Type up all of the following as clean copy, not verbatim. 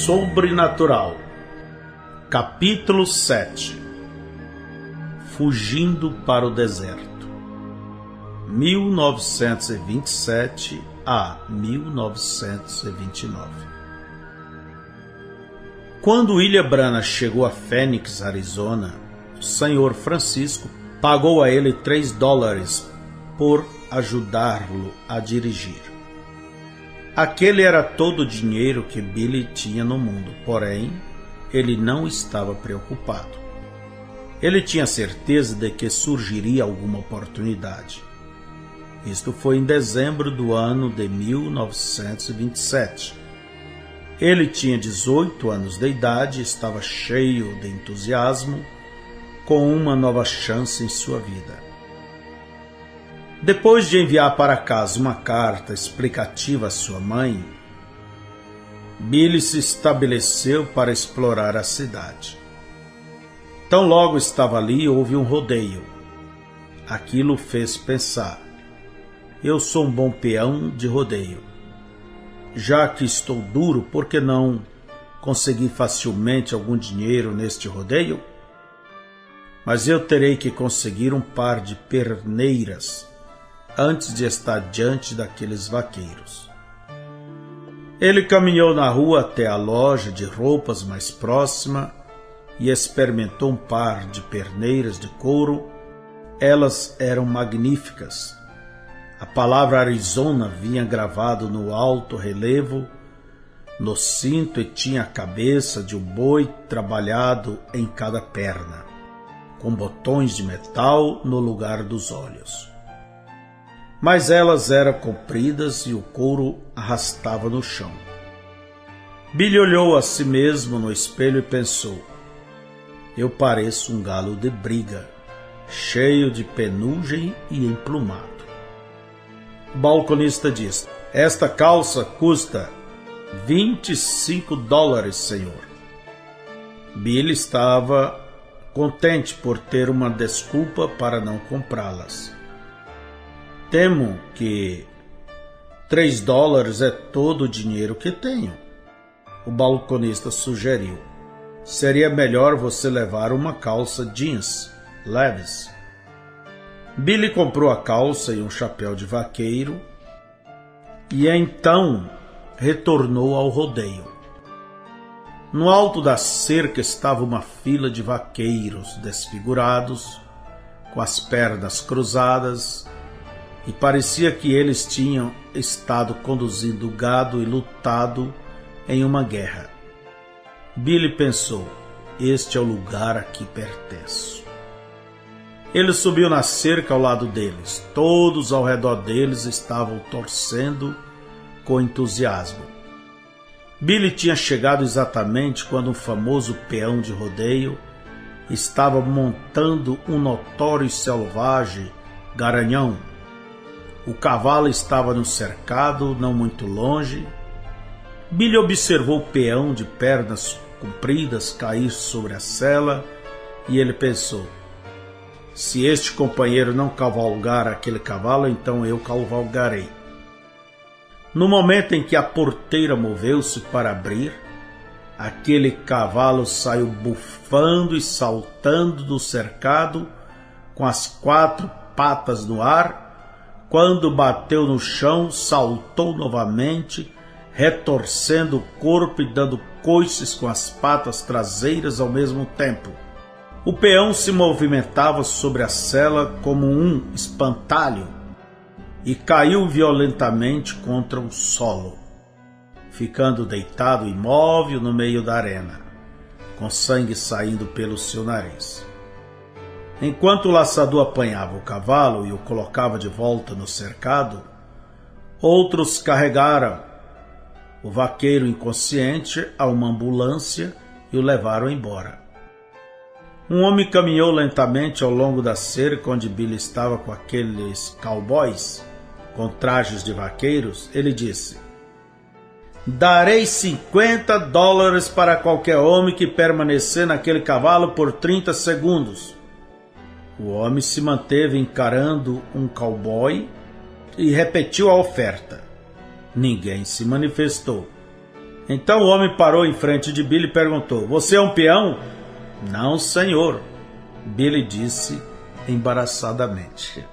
Sobrenatural. Capítulo 7. Fugindo para o deserto. 1927 a 1929. Quando William Branagh chegou a Phoenix, Arizona, o Sr. Francisco pagou a ele $3 por ajudá-lo a dirigir. Aquele era todo o dinheiro que Billy tinha no mundo, porém, ele não estava preocupado. Ele tinha certeza de que surgiria alguma oportunidade. Isto foi em dezembro do ano de 1927. Ele tinha 18 anos de idade e estava cheio de entusiasmo com uma nova chance em sua vida. Depois de enviar para casa uma carta explicativa à sua mãe, Billy se estabeleceu para explorar a cidade. Tão logo estava ali, houve um rodeio. Aquilo o fez pensar: eu sou um bom peão de rodeio. Já que estou duro, por que não conseguir facilmente algum dinheiro neste rodeio? Mas eu terei que conseguir um par de perneiras antes de estar diante daqueles vaqueiros. Ele caminhou na rua até a loja de roupas mais próxima e experimentou um par de perneiras de couro. Elas eram magníficas. A palavra Arizona vinha gravado no alto relevo no cinto e tinha a cabeça de um boi trabalhado em cada perna, com botões de metal no lugar dos olhos. Mas elas eram compridas e o couro arrastava no chão. Billy olhou a si mesmo no espelho e pensou: eu pareço um galo de briga, cheio de penugem e emplumado. O balconista disse: esta calça custa $25, senhor. Billy estava contente por ter uma desculpa para não comprá-las. Temo que $3 é todo o dinheiro que tenho, o balconista sugeriu. Seria melhor você levar uma calça jeans leves. Billy comprou a calça e um chapéu de vaqueiro e então retornou ao rodeio. No alto da cerca estava uma fila de vaqueiros desfigurados, com as pernas cruzadas, e parecia que eles tinham estado conduzindo gado e lutado em uma guerra. Billy pensou: este é o lugar a que pertenço. Ele subiu na cerca ao lado deles. Todos ao redor deles estavam torcendo com entusiasmo. Billy tinha chegado exatamente quando um famoso peão de rodeio estava montando um notório e selvagem garanhão. O cavalo estava no cercado, não muito longe. Billy observou o peão de pernas compridas cair sobre a sela e ele pensou: se este companheiro não cavalgar aquele cavalo, então eu cavalgarei. No momento em que a porteira moveu-se para abrir, aquele cavalo saiu bufando e saltando do cercado com as 4 patas no ar. Quando bateu no chão, saltou novamente, retorcendo o corpo e dando coices com as patas traseiras ao mesmo tempo. O peão se movimentava sobre a sela como um espantalho e caiu violentamente contra o solo, ficando deitado imóvel no meio da arena, com sangue saindo pelo seu nariz. Enquanto o laçador apanhava o cavalo e o colocava de volta no cercado, outros carregaram o vaqueiro inconsciente a uma ambulância e o levaram embora. Um homem caminhou lentamente ao longo da cerca onde Billy estava com aqueles cowboys com trajes de vaqueiros. Ele disse: darei $50 para qualquer homem que permanecer naquele cavalo por 30 segundos. O homem se manteve encarando um cowboy e repetiu a oferta. Ninguém se manifestou. Então o homem parou em frente de Billy e perguntou: "Você é um peão?" "Não, senhor," Billy disse embaraçadamente.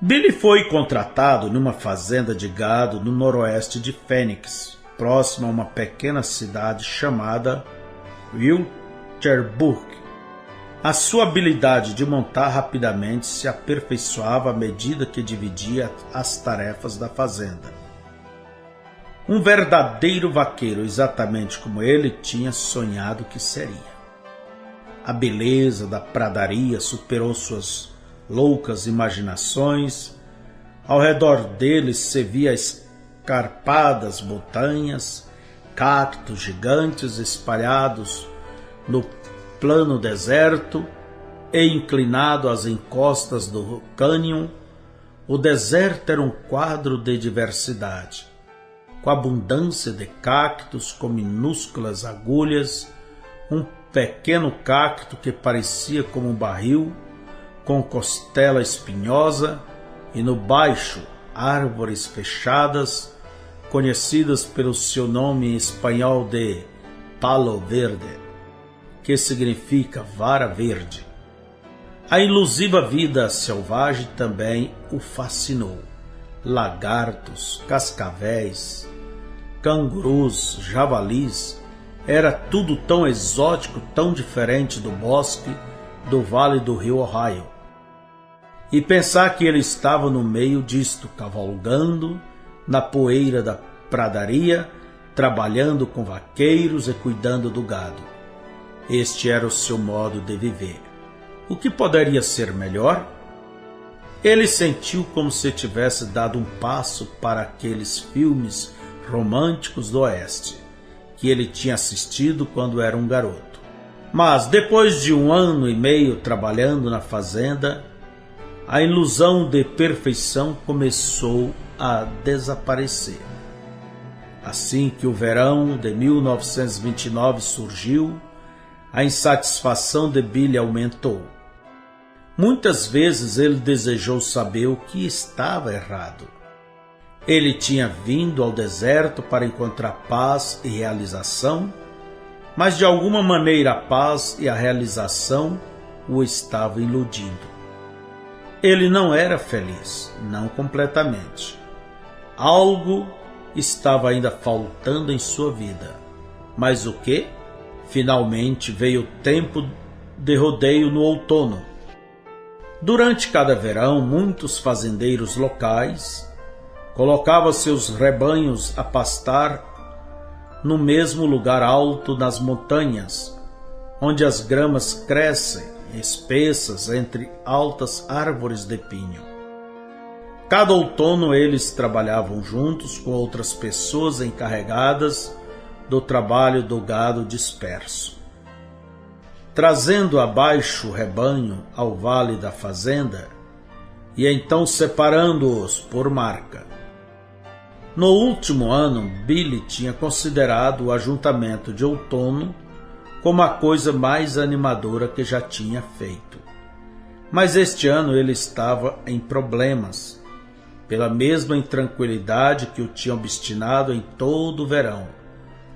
Billy foi contratado numa fazenda de gado no noroeste de Phoenix, próximo a uma pequena cidade chamada Wilkes-Barre. A sua habilidade de montar rapidamente se aperfeiçoava à medida que dividia as tarefas da fazenda. Um verdadeiro vaqueiro, exatamente como ele tinha sonhado que seria. A beleza da pradaria superou suas loucas imaginações. Ao redor dele se via escarpadas montanhas, cactos gigantes espalhados no plano deserto e inclinado às encostas do cânion. O deserto era um quadro de diversidade, com abundância de cactos com minúsculas agulhas, um pequeno cacto que parecia como um barril, com costela espinhosa, e no baixo árvores fechadas, conhecidas pelo seu nome em espanhol de palo verde, que significa vara verde. A ilusiva vida selvagem também o fascinou. Lagartos, cascavéis, cangurus, javalis, era tudo tão exótico, tão diferente do bosque do vale do rio Ohio. E pensar que ele estava no meio disto, cavalgando na poeira da pradaria, trabalhando com vaqueiros e cuidando do gado. Este era o seu modo de viver. O que poderia ser melhor? Ele sentiu como se tivesse dado um passo para aqueles filmes românticos do Oeste, que ele tinha assistido quando era um garoto. Mas depois de 1 ano e meio trabalhando na fazenda, a ilusão de perfeição começou a desaparecer. Assim que o verão de 1929 surgiu, a insatisfação de Billy aumentou. Muitas vezes ele desejou saber o que estava errado. Ele tinha vindo ao deserto para encontrar paz e realização, mas de alguma maneira a paz e a realização o estavam iludindo. Ele não era feliz, não completamente. Algo estava ainda faltando em sua vida. Mas o quê? Finalmente veio o tempo de rodeio no outono. Durante cada verão, muitos fazendeiros locais colocavam seus rebanhos a pastar no mesmo lugar alto nas montanhas, onde as gramas crescem espessas entre altas árvores de pinho. Cada outono eles trabalhavam juntos com outras pessoas encarregadas do trabalho do gado disperso, trazendo abaixo o rebanho ao vale da fazenda e então separando-os por marca. No último ano, Billy tinha considerado o ajuntamento de outono como a coisa mais animadora que já tinha feito. Mas este ano ele estava em problemas, pela mesma intranquilidade que o tinha obstinado em todo o verão.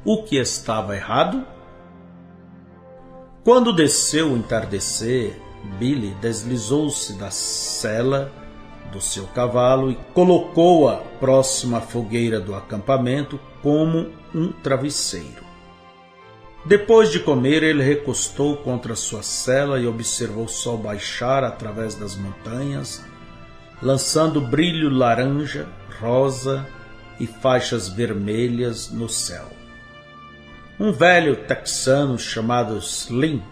O que estava errado? Quando desceu o entardecer, Billy deslizou-se da sela do seu cavalo e colocou-a próxima à fogueira do acampamento como um travesseiro. Depois de comer, ele recostou contra sua sela e observou o sol baixar através das montanhas, lançando brilho laranja, rosa e faixas vermelhas no céu. Um velho texano chamado Slim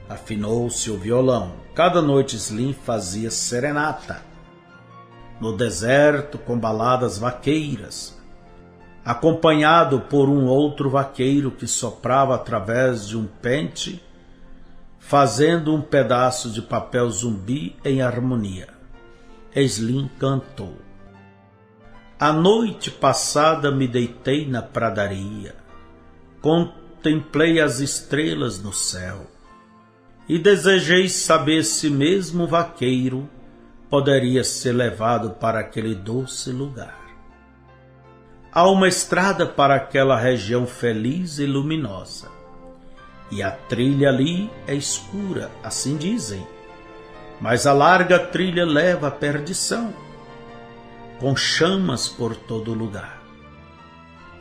afinou seu violão. Cada noite Slim fazia serenata no deserto com baladas vaqueiras, acompanhado por um outro vaqueiro que soprava através de um pente, fazendo um pedaço de papel zumbi em harmonia. Slim cantou: "A noite passada me deitei na pradaria, contemplei as estrelas no céu e desejei saber se mesmo o vaqueiro poderia ser levado para aquele doce lugar. há uma estrada para aquela região feliz e luminosa. E a trilha ali é escura, assim dizem. Mas a larga trilha leva à perdição, com chamas por todo lugar.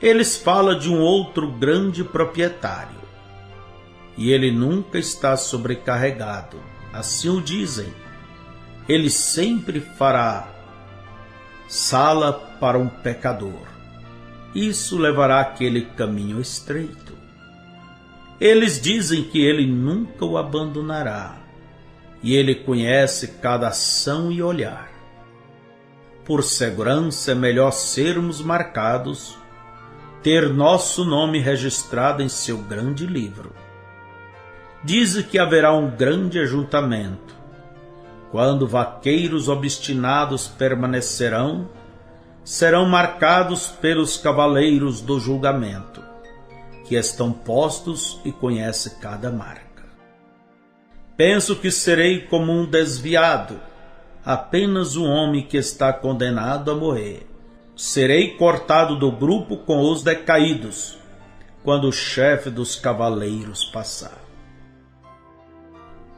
Eles falam de um outro grande proprietário, e ele nunca está sobrecarregado, assim o dizem. Ele sempre fará sala para um pecador. Isso levará àquele caminho estreito. Eles dizem que ele nunca o abandonará, e ele conhece cada ação e olhar. Por segurança é melhor sermos marcados, ter nosso nome registrado em seu grande livro. Diz que haverá um grande ajuntamento, quando vaqueiros obstinados permanecerão, serão marcados pelos cavaleiros do julgamento, que estão postos e conhecem cada marca. Penso que serei como um desviado, apenas um homem que está condenado a morrer. Serei cortado do grupo com os decaídos, quando o chefe dos cavaleiros passar.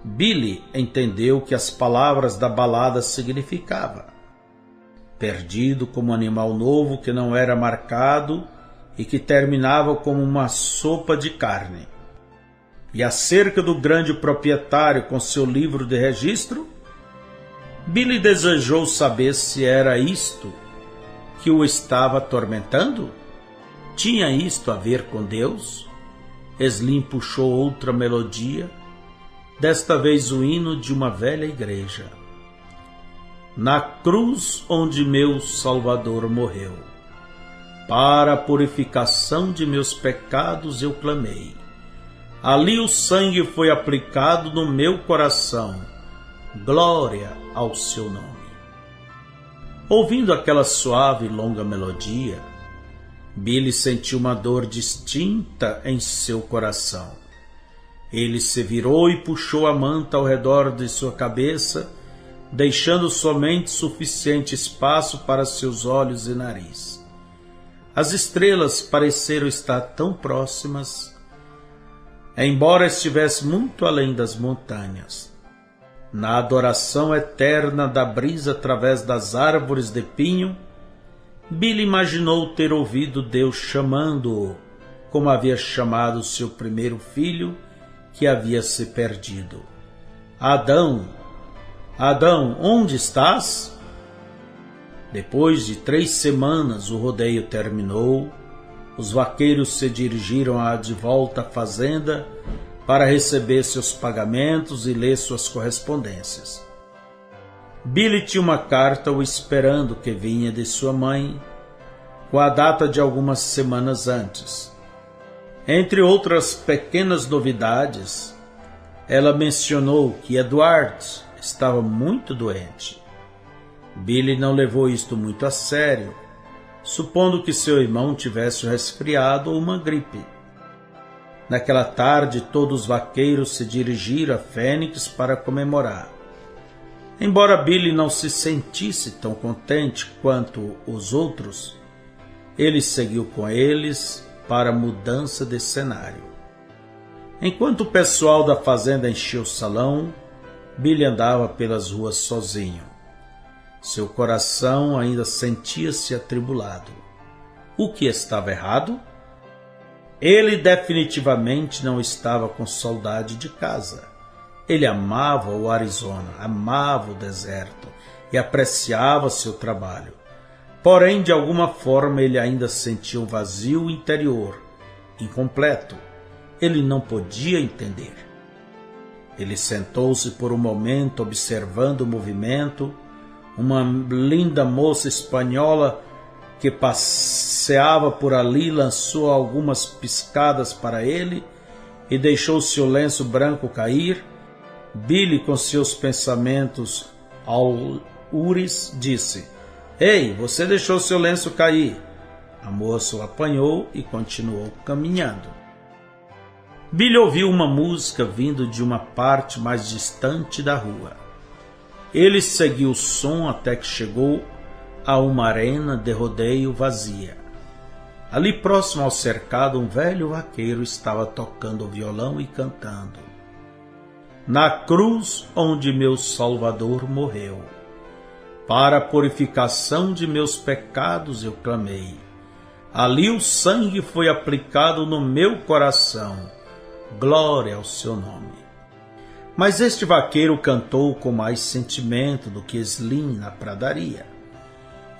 Billy entendeu que as palavras da balada significavam: perdido como um animal novo que não era marcado e que terminava como uma sopa de carne. E acerca do grande proprietário com seu livro de registro, Billy desejou saber se era isto que o estava atormentando. Tinha isto a ver com Deus? Slim puxou outra melodia, desta vez o hino de uma velha igreja. Na cruz onde meu Salvador morreu, para a purificação de meus pecados eu clamei. Ali o sangue foi aplicado no meu coração. Glória ao seu nome. Ouvindo aquela suave e longa melodia, Billy sentiu uma dor distinta em seu coração. Ele se virou e puxou a manta ao redor de sua cabeça, deixando somente suficiente espaço para seus olhos e nariz. As estrelas pareceram estar tão próximas, embora estivesse muito além das montanhas. Na adoração eterna da brisa através das árvores de pinho, Billy imaginou ter ouvido Deus chamando-o, como havia chamado seu primeiro filho, que havia se perdido. Adão, Adão, onde estás? Depois de 3 semanas o rodeio terminou, os vaqueiros se dirigiram de volta à fazenda para receber seus pagamentos e ler suas correspondências. Billy tinha uma carta o esperando que vinha de sua mãe, com a data de algumas semanas antes. Entre outras pequenas novidades, ela mencionou que Edward estava muito doente. Billy não levou isto muito a sério, supondo que seu irmão tivesse resfriado ou uma gripe. Naquela tarde, todos os vaqueiros se dirigiram a Fênix para comemorar. Embora Billy não se sentisse tão contente quanto os outros, ele seguiu com eles para a mudança de cenário. Enquanto o pessoal da fazenda enchia o salão, Billy andava pelas ruas sozinho. Seu coração ainda sentia-se atribulado. O que estava errado? Ele definitivamente não estava com saudade de casa. Ele amava o Arizona, amava o deserto e apreciava seu trabalho. Porém, de alguma forma, ele ainda sentia um vazio interior, incompleto. Ele não podia entender. Ele sentou-se por um momento observando o movimento. Uma linda moça espanhola que passeava por ali lançou algumas piscadas para ele e deixou seu lenço branco cair. Billy, com seus pensamentos aúreos, disse: Ei, você deixou seu lenço cair. A moça o apanhou e continuou caminhando. Billy ouviu uma música vindo de uma parte mais distante da rua. Ele seguiu o som até que chegou a uma arena de rodeio vazia. Ali próximo ao cercado, um velho vaqueiro estava tocando violão e cantando: Na cruz onde meu Salvador morreu, para a purificação de meus pecados eu clamei. Ali o sangue foi aplicado no meu coração. Glória ao seu nome. Mas este vaqueiro cantou com mais sentimento do que Slim na pradaria.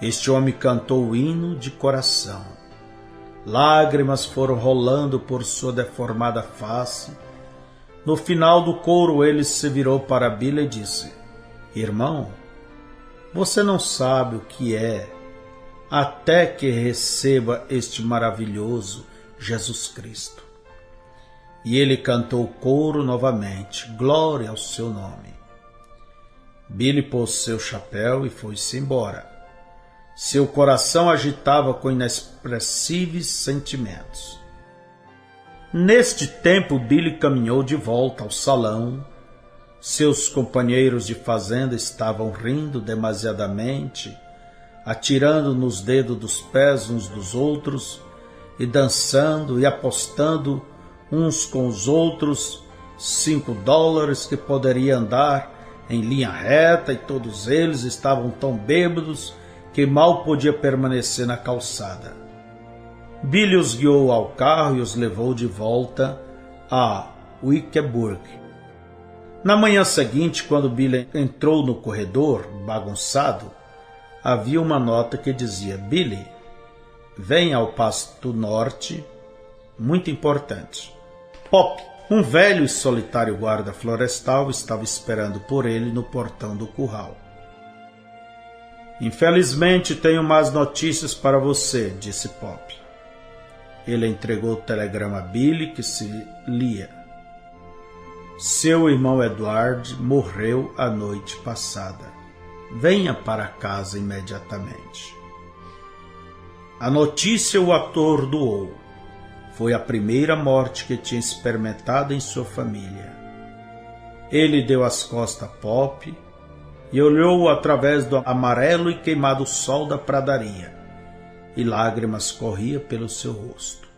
Este homem cantou o hino de coração. Lágrimas foram rolando por sua deformada face. No final do coro ele se virou para Billy e disse: Irmão, você não sabe o que é até que receba este maravilhoso Jesus Cristo. E ele cantou o coro novamente: Glória ao seu nome. Billy pôs seu chapéu e foi-se embora. Seu coração agitava com inexpressíveis sentimentos. Neste tempo, Billy caminhou de volta ao salão. Seus companheiros de fazenda estavam rindo demasiadamente, atirando nos dedos dos pés uns dos outros e dançando e apostando uns com os outros $5 que poderia andar em linha reta, e todos eles estavam tão bêbados que mal podia permanecer na calçada. Billy os guiou ao carro e os levou de volta a Wickeburg. Na manhã seguinte, quando Billy entrou no corredor, bagunçado, havia uma nota que dizia: Billy, venha ao Pasto Norte, muito importante. Pop, um velho e solitário guarda florestal, estava esperando por ele no portão do curral. Infelizmente, tenho más notícias para você, disse Pop. Ele entregou o telegrama a Billy, que se lia: Seu irmão Edward morreu a noite passada. Venha para casa imediatamente. A notícia o atordoou. Foi a primeira morte que tinha experimentado em sua família. Ele deu as costas a Pop e olhou através do amarelo e queimado sol da pradaria, e lágrimas corriam pelo seu rosto.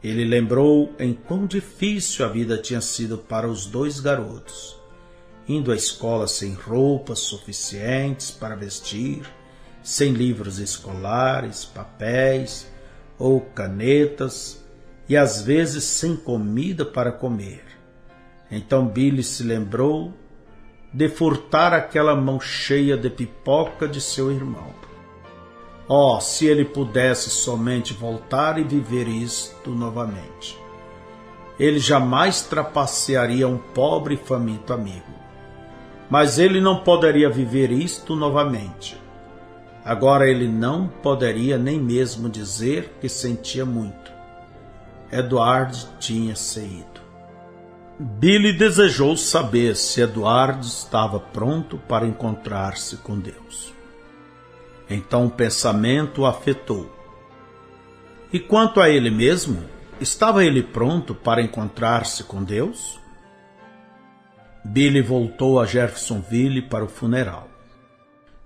Ele lembrou em quão difícil a vida tinha sido para os dois garotos, indo à escola sem roupas suficientes para vestir, sem livros escolares, papéis ou canetas, e às vezes sem comida para comer. Então Billy se lembrou de furtar aquela mão cheia de pipoca de seu irmão. Oh, se ele pudesse somente voltar e viver isto novamente. Ele jamais trapacearia um pobre e faminto amigo. Mas ele não poderia viver isto novamente. Agora ele não poderia nem mesmo dizer que sentia muito. Edward tinha saído. Billy desejou saber se Edward estava pronto para encontrar-se com Deus. Então o pensamento o afetou. E quanto a ele mesmo, estava ele pronto para encontrar-se com Deus? Billy voltou a Jeffersonville para o funeral.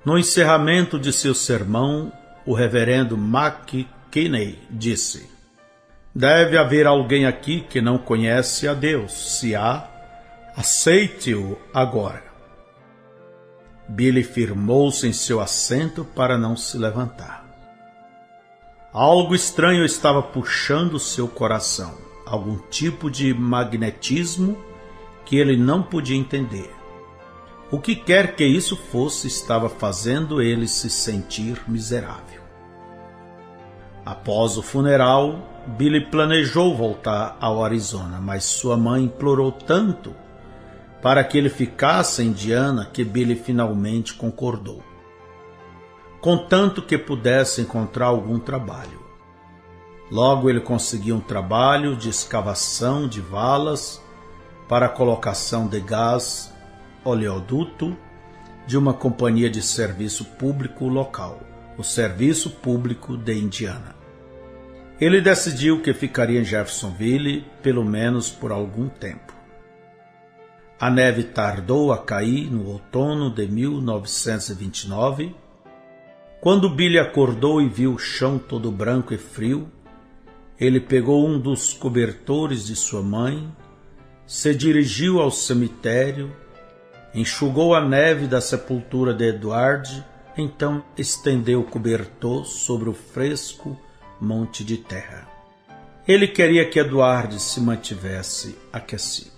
No encerramento de seu sermão, o reverendo McKinney disse: Deve haver alguém aqui que não conhece a Deus. Se há, aceite-o agora. Billy firmou-se em seu assento para não se levantar. Algo estranho estava puxando seu coração, algum tipo de magnetismo que ele não podia entender. O que quer que isso fosse estava fazendo ele se sentir miserável. Após o funeral, Billy planejou voltar ao Arizona, mas sua mãe implorou tanto para que ele ficasse em Indiana que Billy finalmente concordou, contanto que pudesse encontrar algum trabalho. Logo ele conseguiu um trabalho de escavação de valas para a colocação de gás oleoduto de uma companhia de serviço público local, o Serviço Público de Indiana. Ele decidiu que ficaria em Jeffersonville pelo menos por algum tempo. A neve tardou a cair no outono de 1929 Quando Billy acordou e viu o chão todo branco e frio, ele pegou um dos cobertores de sua mãe, se dirigiu ao cemitério, enxugou a neve da sepultura de Edward, então estendeu o cobertor sobre o fresco monte de terra. Ele queria que Edward se mantivesse aquecido.